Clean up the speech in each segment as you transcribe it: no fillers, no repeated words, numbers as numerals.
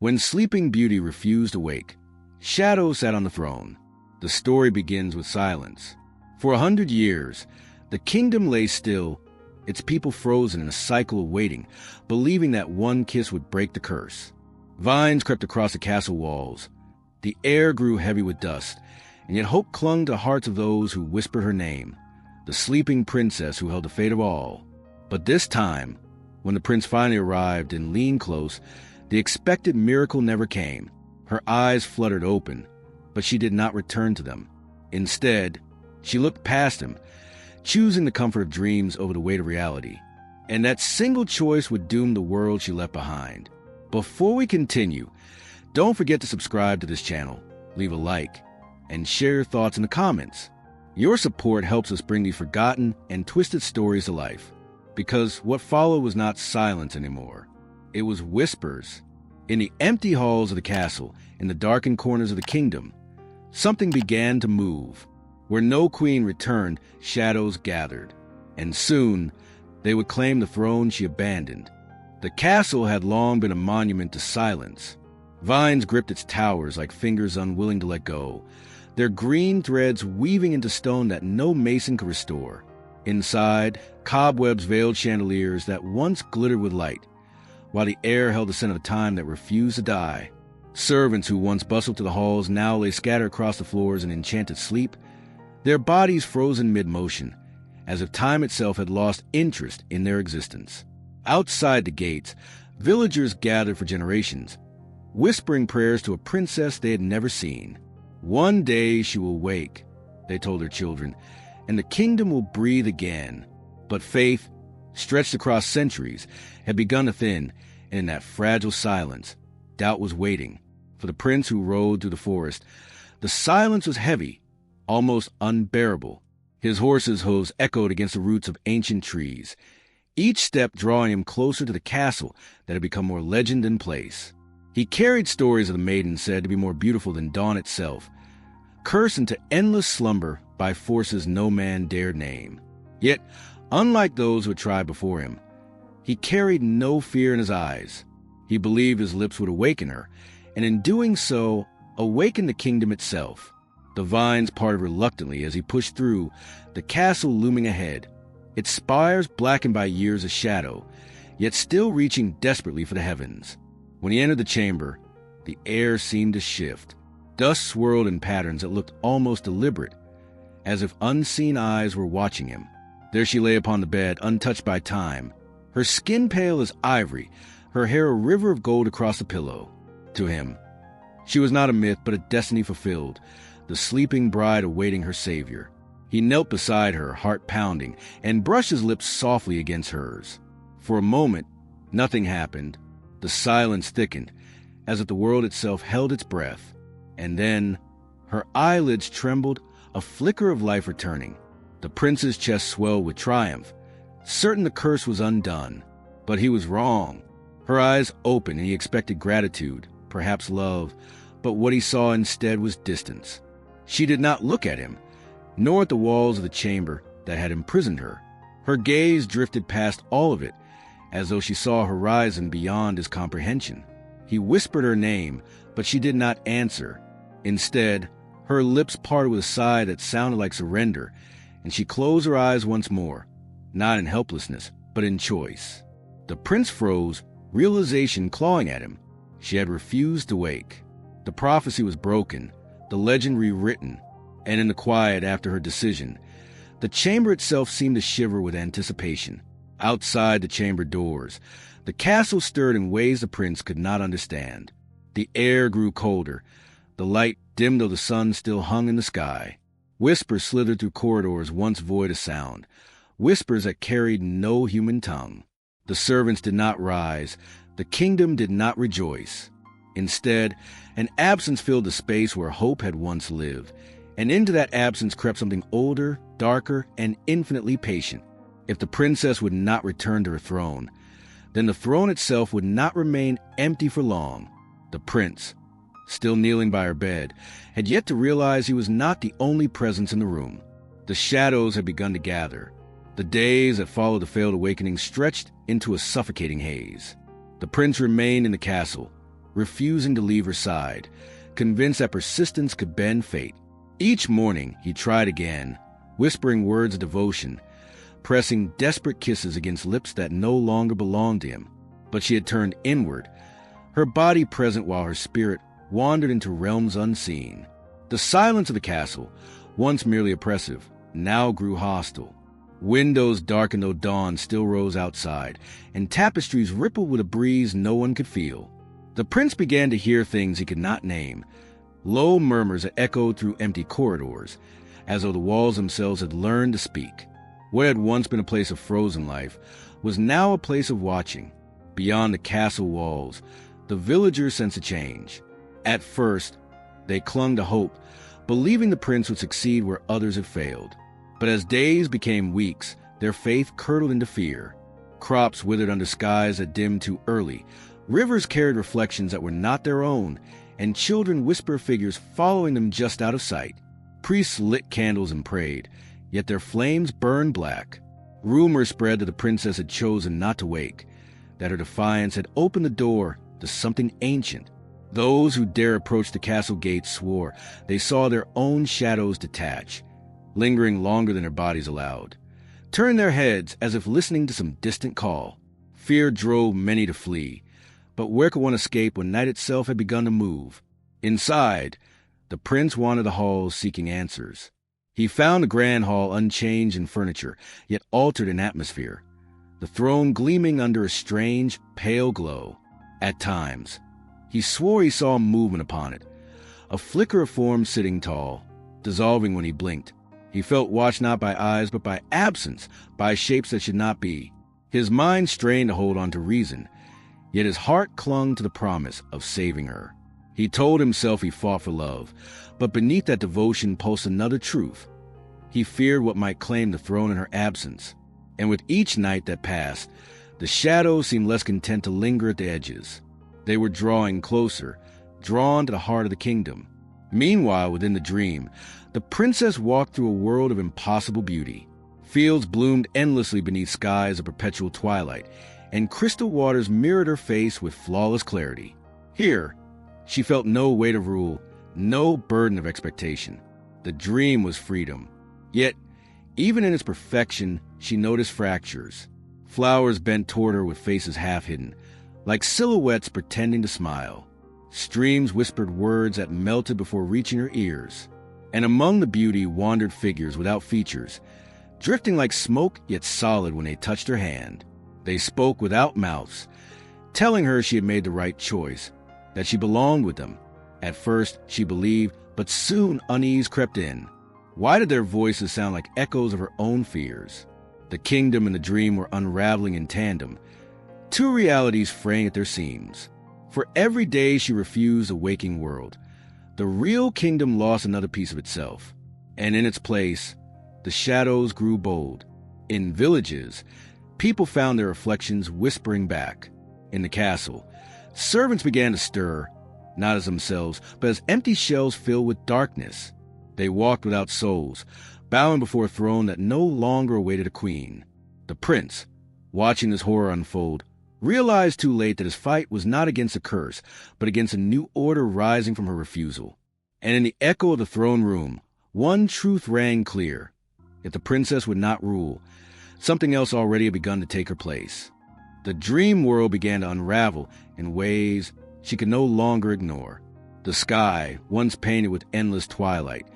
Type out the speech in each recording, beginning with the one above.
When Sleeping Beauty refused to wake, Shadow sat on the throne. The story begins with silence. For 100 years, the kingdom lay still, its people frozen in a cycle of waiting, believing that one kiss would break the curse. Vines crept across the castle walls. The air grew heavy with dust, and yet hope clung to the hearts of those who whispered her name, the sleeping princess who held the fate of all. But this time, when the prince finally arrived and leaned close, the expected miracle never came. Her eyes fluttered open, but she did not return to them. Instead, she looked past him, choosing the comfort of dreams over the weight of reality. And that single choice would doom the world she left behind. Before we continue, don't forget to subscribe to this channel, leave a like, and share your thoughts in the comments. Your support helps us bring these forgotten and twisted stories to life. Because what followed was not silence anymore. It was whispers. In the empty halls of the castle, in the darkened corners of the kingdom, something began to move. Where no queen returned, shadows gathered. And soon, they would claim the throne she abandoned. The castle had long been a monument to silence. Vines gripped its towers like fingers unwilling to let go, their green threads weaving into stone that no mason could restore. Inside, cobwebs veiled chandeliers that once glittered with light, while the air held the scent of time that refused to die. Servants who once bustled to the halls now lay scattered across the floors in enchanted sleep, their bodies frozen mid-motion, as if time itself had lost interest in their existence. Outside the gates, villagers gathered for generations, whispering prayers to a princess they had never seen. One day she will wake, they told their children, and the kingdom will breathe again. But faith, stretched across centuries, had begun to thin, and in that fragile silence, doubt was waiting. For the prince who rode through the forest, the silence was heavy, almost unbearable. His horse's hooves echoed against the roots of ancient trees, each step drawing him closer to the castle that had become more legend than place. He carried stories of the maiden said to be more beautiful than dawn itself, cursed into endless slumber by forces no man dared name. Yet, unlike those who had tried before him, he carried no fear in his eyes. He believed his lips would awaken her, and in doing so, awaken the kingdom itself. The vines parted reluctantly as he pushed through, the castle looming ahead, its spires blackened by years of shadow, yet still reaching desperately for the heavens. When he entered the chamber, the air seemed to shift. Dust swirled in patterns that looked almost deliberate, as if unseen eyes were watching him. There she lay upon the bed, untouched by time, her skin pale as ivory, her hair a river of gold across the pillow. To him, she was not a myth but a destiny fulfilled, the sleeping bride awaiting her savior. He knelt beside her, heart pounding, and brushed his lips softly against hers. For a moment, nothing happened. The silence thickened, as if the world itself held its breath. And then, her eyelids trembled, a flicker of life returning. The prince's chest swelled with triumph, certain the curse was undone. But he was wrong. Her eyes opened, and he expected gratitude, perhaps love, but what he saw instead was distance. She did not look at him, nor at the walls of the chamber that had imprisoned her. Her gaze drifted past all of it, as though she saw a horizon beyond his comprehension. He whispered her name, but she did not answer. Instead, her lips parted with a sigh that sounded like surrender, and she closed her eyes once more, not in helplessness, but in choice. The prince froze, realization clawing at him. She had refused to wake. The prophecy was broken, the legend rewritten, and in the quiet after her decision, the chamber itself seemed to shiver with anticipation. Outside the chamber doors, the castle stirred in ways the prince could not understand. The air grew colder, the light dimmed though the sun still hung in the sky. Whispers slithered through corridors once void of sound, whispers that carried no human tongue. The servants did not rise, the kingdom did not rejoice. Instead, an absence filled the space where hope had once lived, and into that absence crept something older, darker, and infinitely patient. If the princess would not return to her throne, then the throne itself would not remain empty for long. The prince, still kneeling by her bed, had yet to realize he was not the only presence in the room. The shadows had begun to gather. The days that followed the failed awakening stretched into a suffocating haze. The prince remained in the castle, refusing to leave her side, convinced that persistence could bend fate. Each morning, he tried again, whispering words of devotion, pressing desperate kisses against lips that no longer belonged to him. But she had turned inward, her body present while her spirit wandered into realms unseen. The silence of the castle, once merely oppressive, now grew hostile. Windows darkened though dawn still rose outside, and tapestries rippled with a breeze no one could feel. The prince began to hear things he could not name, low murmurs that echoed through empty corridors, as though the walls themselves had learned to speak. What had once been a place of frozen life was now a place of watching. Beyond the castle walls, the villagers sensed a change. At first, they clung to hope, believing the prince would succeed where others had failed. But as days became weeks, their faith curdled into fear. Crops withered under skies that dimmed too early. Rivers carried reflections that were not their own, and children whispered figures following them just out of sight. Priests lit candles and prayed, yet their flames burned black. Rumors spread that the princess had chosen not to wake, that her defiance had opened the door to something ancient. Those who dare approach the castle gates swore they saw their own shadows detach, lingering longer than their bodies allowed, turned their heads as if listening to some distant call. Fear drove many to flee, but where could one escape when night itself had begun to move? Inside, the prince wandered the halls seeking answers. He found the grand hall unchanged in furniture, yet altered in atmosphere, the throne gleaming under a strange, pale glow. At times, he swore he saw movement upon it, a flicker of form sitting tall, dissolving when he blinked. He felt watched not by eyes, but by absence, by shapes that should not be. His mind strained to hold on to reason, yet his heart clung to the promise of saving her. He told himself he fought for love, but beneath that devotion pulsed another truth. He feared what might claim the throne in her absence. And with each night that passed, the shadows seemed less content to linger at the edges. They were drawing closer, drawn to the heart of the kingdom. Meanwhile, within the dream, the princess walked through a world of impossible beauty. Fields bloomed endlessly beneath skies of perpetual twilight, and crystal waters mirrored her face with flawless clarity. Here, she felt no weight of rule, no burden of expectation. The dream was freedom. Yet, even in its perfection, she noticed fractures. Flowers bent toward her with faces half hidden, like silhouettes pretending to smile. Streams whispered words that melted before reaching her ears. And among the beauty wandered figures without features, drifting like smoke yet solid when they touched her hand. They spoke without mouths, telling her she had made the right choice, that she belonged with them. At first, she believed, but soon unease crept in. Why did their voices sound like echoes of her own fears? The kingdom and the dream were unraveling in tandem, two realities fraying at their seams. For every day she refused a waking world, the real kingdom lost another piece of itself. And in its place, the shadows grew bold. In villages, people found their reflections whispering back. In the castle, servants began to stir, not as themselves, but as empty shells filled with darkness. They walked without souls, bowing before a throne that no longer awaited a queen. The prince, watching this horror unfold, realized too late that his fight was not against a curse, but against a new order rising from her refusal. And in the echo of the throne room, one truth rang clear. If the princess would not rule, something else already had begun to take her place. The dream world began to unravel in ways she could no longer ignore. The sky, once painted with endless twilight,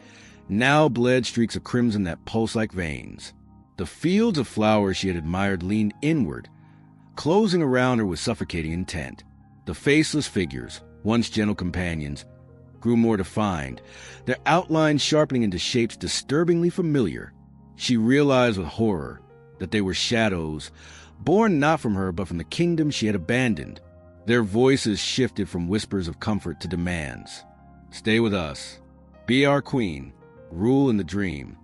now bled streaks of crimson that pulsed like veins. The fields of flowers she had admired leaned inward, closing around her with suffocating intent. The faceless figures, once gentle companions, grew more defined, their outlines sharpening into shapes disturbingly familiar. She realized with horror that they were shadows, born not from her but from the kingdom she had abandoned. Their voices shifted from whispers of comfort to demands. Stay with us. Be our queen. Rule in the dream.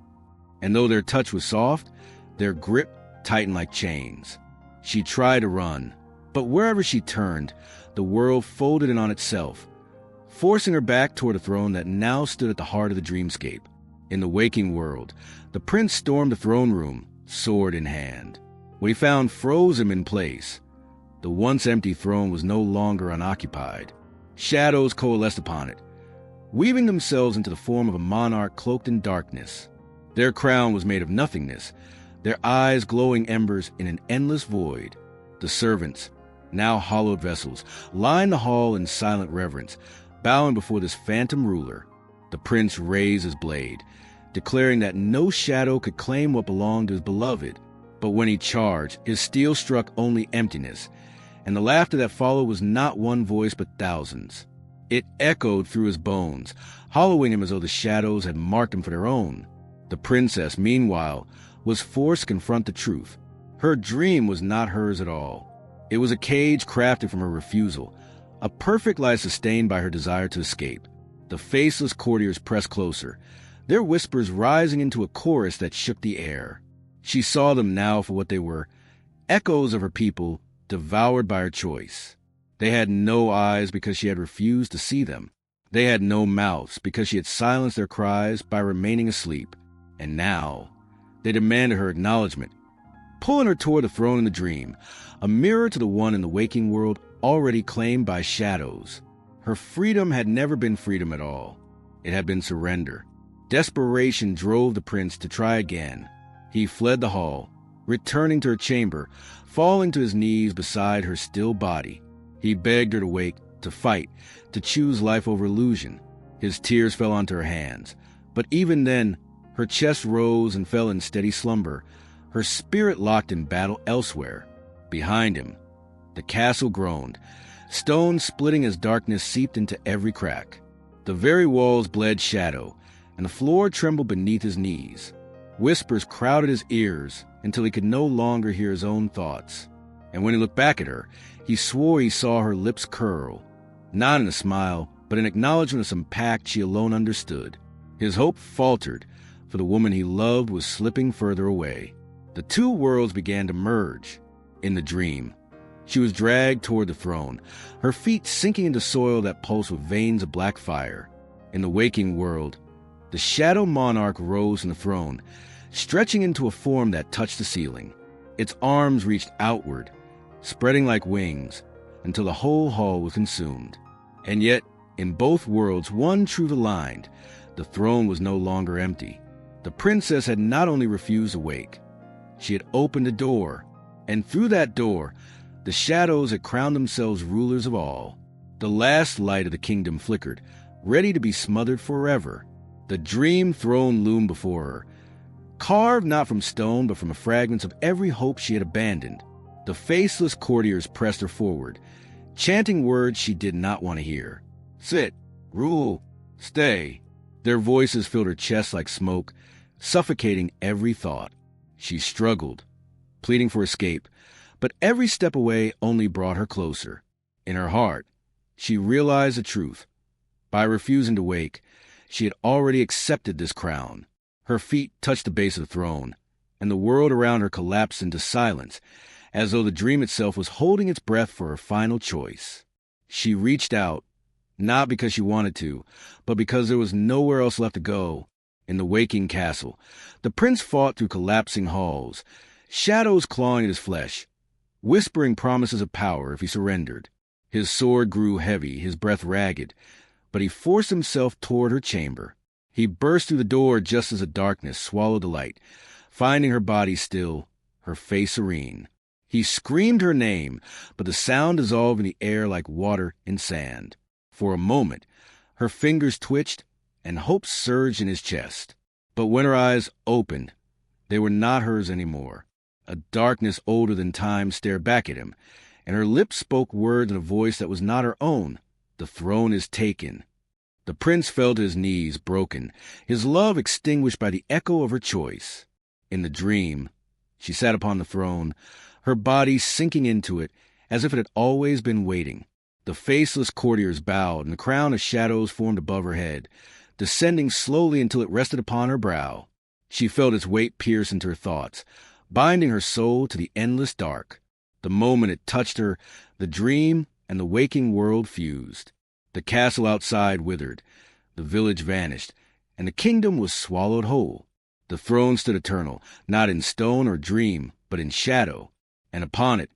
And though their touch was soft, their grip tightened like chains. She tried to run, but wherever she turned, the world folded in on itself, forcing her back toward a throne that now stood at the heart of the dreamscape. In the waking world, the prince stormed the throne room, sword in hand. When he found froze him in place, the once empty throne was no longer unoccupied. Shadows coalesced upon it, weaving themselves into the form of a monarch cloaked in darkness. Their crown was made of nothingness, their eyes glowing embers in an endless void. The servants, now hollowed vessels, lined the hall in silent reverence, bowing before this phantom ruler. The prince raised his blade, declaring that no shadow could claim what belonged to his beloved. But when he charged, his steel struck only emptiness, and the laughter that followed was not one voice but thousands. It echoed through his bones, hollowing him as though the shadows had marked him for their own. The princess, meanwhile, was forced to confront the truth. Her dream was not hers at all. It was a cage crafted from her refusal, a perfect lie sustained by her desire to escape. The faceless courtiers pressed closer, their whispers rising into a chorus that shook the air. She saw them now for what they were, echoes of her people, devoured by her choice. They had no eyes because she had refused to see them. They had no mouths because she had silenced their cries by remaining asleep. And now, they demanded her acknowledgement, pulling her toward the throne in the dream, a mirror to the one in the waking world already claimed by shadows. Her freedom had never been freedom at all. It had been surrender. Desperation drove the prince to try again. He fled the hall, returning to her chamber, falling to his knees beside her still body. He begged her to wake, to fight, to choose life over illusion. His tears fell onto her hands, but even then, her chest rose and fell in steady slumber, her spirit locked in battle elsewhere. Behind him, the castle groaned, stone splitting as darkness seeped into every crack. The very walls bled shadow, and the floor trembled beneath his knees. Whispers crowded his ears until he could no longer hear his own thoughts. And when he looked back at her, he swore he saw her lips curl, not in a smile, but in acknowledgement of some pact she alone understood. His hope faltered, for the woman he loved was slipping further away. The two worlds began to merge. In the dream, she was dragged toward the throne, her feet sinking into soil that pulsed with veins of black fire. In the waking world, the shadow monarch rose from the throne, stretching into a form that touched the ceiling. Its arms reached outward, spreading like wings, until the whole hall was consumed. And yet, in both worlds, one truth aligned: the throne was no longer empty. The princess had not only refused to wake, she had opened a door, and through that door, the shadows had crowned themselves rulers of all. The last light of the kingdom flickered, ready to be smothered forever. The dream throne loomed before her, carved not from stone but from the fragments of every hope she had abandoned. The faceless courtiers pressed her forward, chanting words she did not want to hear. Sit, rule, stay. Their voices filled her chest like smoke, suffocating every thought. She struggled, pleading for escape, but every step away only brought her closer. In her heart, she realized the truth. By refusing to wake, she had already accepted this crown. Her feet touched the base of the throne, and the world around her collapsed into silence, as though the dream itself was holding its breath for her final choice. She reached out, not because she wanted to, but because there was nowhere else left to go. In the waking castle, the prince fought through collapsing halls, shadows clawing at his flesh, whispering promises of power if he surrendered. His sword grew heavy, his breath ragged, but he forced himself toward her chamber. He burst through the door just as the darkness swallowed the light, finding her body still, her face serene. He screamed her name, but the sound dissolved in the air like water in sand. For a moment, her fingers twitched, and hope surged in his chest. But when her eyes opened, they were not hers anymore. A darkness older than time stared back at him, and her lips spoke words in a voice that was not her own. The throne is taken. The prince fell to his knees, broken, his love extinguished by the echo of her choice. In the dream, she sat upon the throne, her body sinking into it as if it had always been waiting. The faceless courtiers bowed, and the crown of shadows formed above her head, descending slowly until it rested upon her brow. She felt its weight pierce into her thoughts, binding her soul to the endless dark. The moment it touched her, the dream and the waking world fused. The castle outside withered, the village vanished, and the kingdom was swallowed whole. The throne stood eternal, not in stone or dream, but in shadow, and upon it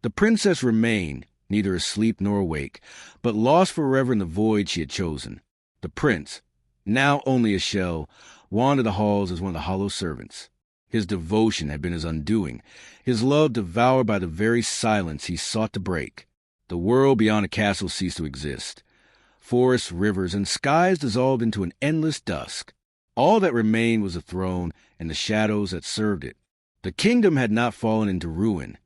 the princess remained, neither asleep nor awake, but lost forever in the void she had chosen. The prince, now only a shell, wandered the halls as one of the hollow servants. His devotion had been his undoing, his love devoured by the very silence he sought to break. The world beyond the castle ceased to exist. Forests, rivers, and skies dissolved into an endless dusk. All that remained was the throne and the shadows that served it. The kingdom had not fallen into ruin.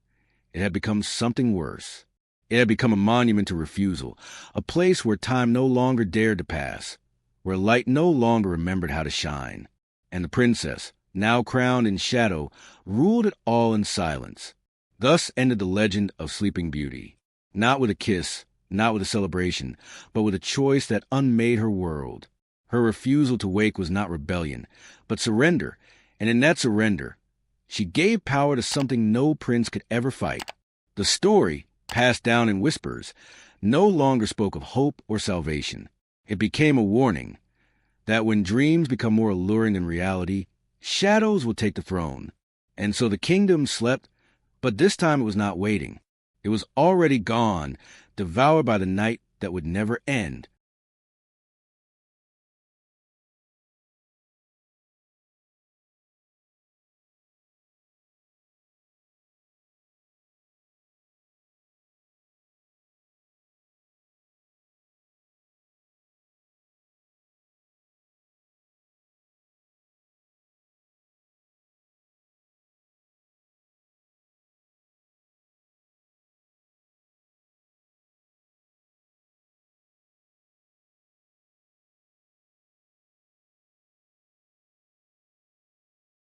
It had become something worse. It had become a monument to refusal, a place where time no longer dared to pass, where light no longer remembered how to shine. And the princess, now crowned in shadow, ruled it all in silence. Thus ended the legend of Sleeping Beauty, not with a kiss, not with a celebration, but with a choice that unmade her world. Her refusal to wake was not rebellion, but surrender, and in that surrender, she gave power to something no prince could ever fight. The story, passed down in whispers, no longer spoke of hope or salvation. It became a warning that when dreams become more alluring than reality, shadows will take the throne. And so the kingdom slept, but this time it was not waiting. It was already gone, devoured by the night that would never end.